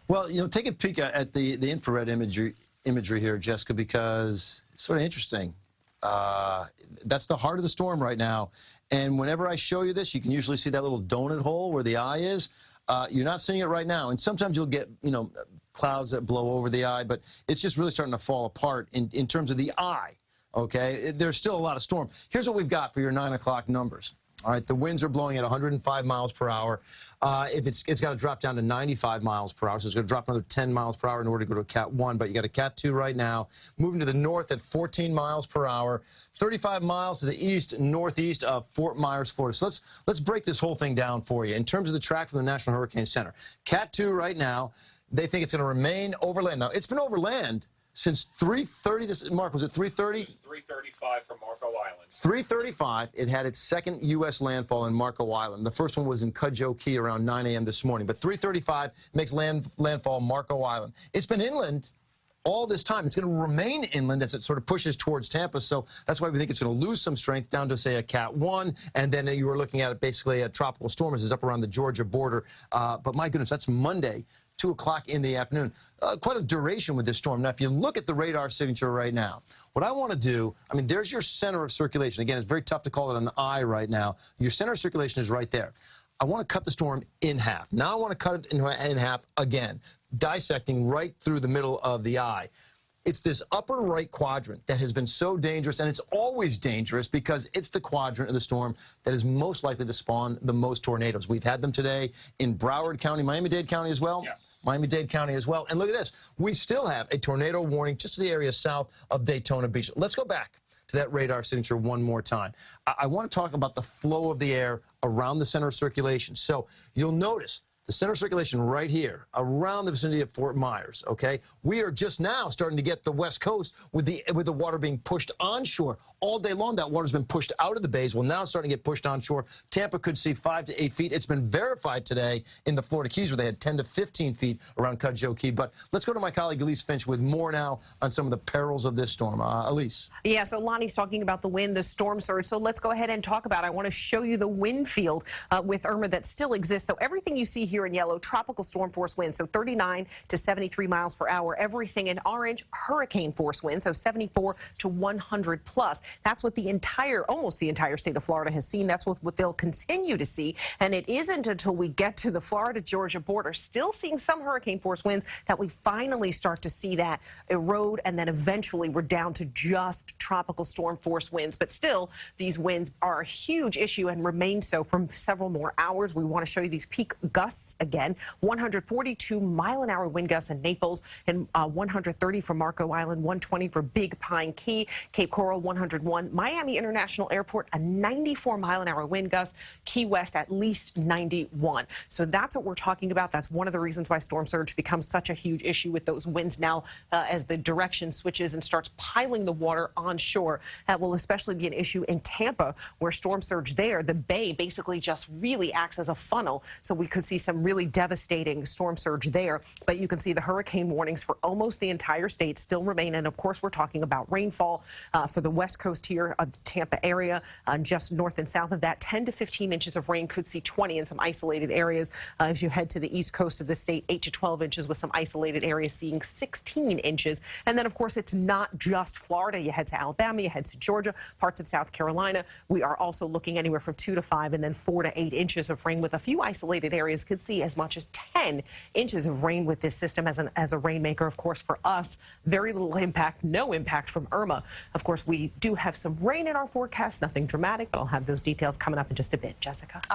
Well, take a peek at the infrared imagery here, Jessica, because it's sort of interesting. That's the heart of the storm right now. And whenever I show you this, you can usually see that little donut hole where the eye is. You're not seeing it right now. And sometimes you'll get, clouds that blow over the eye, but it's just really starting to fall apart in terms of the eye, okay? There's still a lot of storm. Here's what we've got for your 9 o'clock numbers. All right, the winds are blowing at 105 miles per hour. If it's got to drop down to 95 miles per hour, so it's going to drop another 10 miles per hour in order to go to a Cat 1, but you got a Cat 2 right now, moving to the north at 14 miles per hour, 35 miles to the east, northeast of Fort Myers, Florida. So let's break this whole thing down for you. In terms of the track from the National Hurricane Center, Cat 2 right now, they think it's going to remain overland. Now, it's been overland since 3:30. Mark, was it 3:30? It was 3:35 from Marco Island. 3:35, it had its second U.S. landfall in Marco Island. The first one was in Cudjoe Key around 9 a.m. this morning. But 3:35 makes landfall Marco Island. It's been inland all this time. It's going to remain inland as it sort of pushes towards Tampa. So that's why we think it's going to lose some strength down to, say, a Cat 1. And then you were looking at it basically a tropical storm as it's up around the Georgia border. But my goodness, that's Monday, 2 o'clock in the afternoon. Quite a duration with this storm. Now, if you look at the radar signature right now, what I want to do, there's your center of circulation. Again, it's very tough to call it an eye right now. Your center of circulation is right there. I want to cut the storm in half. Now I want to cut it in half again, dissecting right through the middle of the eye. It's this upper right quadrant that has been so dangerous, and it's always dangerous because it's the quadrant of the storm that is most likely to spawn the most tornadoes. We've had them today in Broward County, Miami-Dade County as well. Yes. Miami-Dade County as well. And look at this. We still have a tornado warning just to the area south of Daytona Beach. Let's go back to that radar signature one more time. I want to talk about the flow of the air around the center of circulation. So you'll notice the center of circulation right here, around the vicinity of Fort Myers, okay? We are just now starting to get the West Coast with the water being pushed onshore. All day long, that water's been pushed out of the bays. Well, now it's starting to get pushed onshore. Tampa could see 5 to 8 feet. It's been verified today in the Florida Keys where they had 10 to 15 feet around Cudjoe Key. But let's go to my colleague Elise Finch with more now on some of the perils of this storm. Elise. Yeah, so Lonnie's talking about the wind, the storm surge. So let's go ahead and talk about it. I want to show you the wind field with Irma that still exists. So everything you see here in yellow, tropical storm force winds, so 39 to 73 miles per hour. Everything in orange, hurricane force winds, so 74 to 100 plus. That's what almost the entire state of Florida has seen. That's what they'll continue to see. And it isn't until we get to the Florida-Georgia border, still seeing some hurricane force winds, that we finally start to see that erode. And then eventually we're down to just tropical storm force winds. But still, these winds are a huge issue and remain so for several more hours. We want to show you these peak gusts again. 142-mile-an-hour wind gusts in Naples, and 130 for Marco Island, 120 for Big Pine Key, Cape Coral 101, Miami International Airport a 94-mile-an-hour wind gust, Key West at least 91. So that's what we're talking about. That's one of the reasons why storm surge becomes such a huge issue with those winds now as the direction switches and starts piling the water onshore. That will especially be an issue in Tampa, where storm surge there, the bay basically just really acts as a funnel. So we could see some really devastating storm surge there. But you can see the hurricane warnings for almost the entire state still remain. And of course, we're talking about rainfall for the west coast here, the Tampa area, just north and south of that. 10 to 15 inches of rain, could see 20 in some isolated areas. As you head to the east coast of the state, 8 to 12 inches with some isolated areas seeing 16 inches. And then, of course, it's not just Florida. You head to Alabama, you head to Georgia, parts of South Carolina. We are also looking anywhere from 2 to 5 and then 4 to 8 inches of rain, with a few isolated areas could see as much as 10 inches of rain with this system as a rainmaker. Of course, for us, very little impact, no impact from Irma. Of course, we do have some rain in our forecast, nothing dramatic, but I'll have those details coming up in just a bit. Jessica.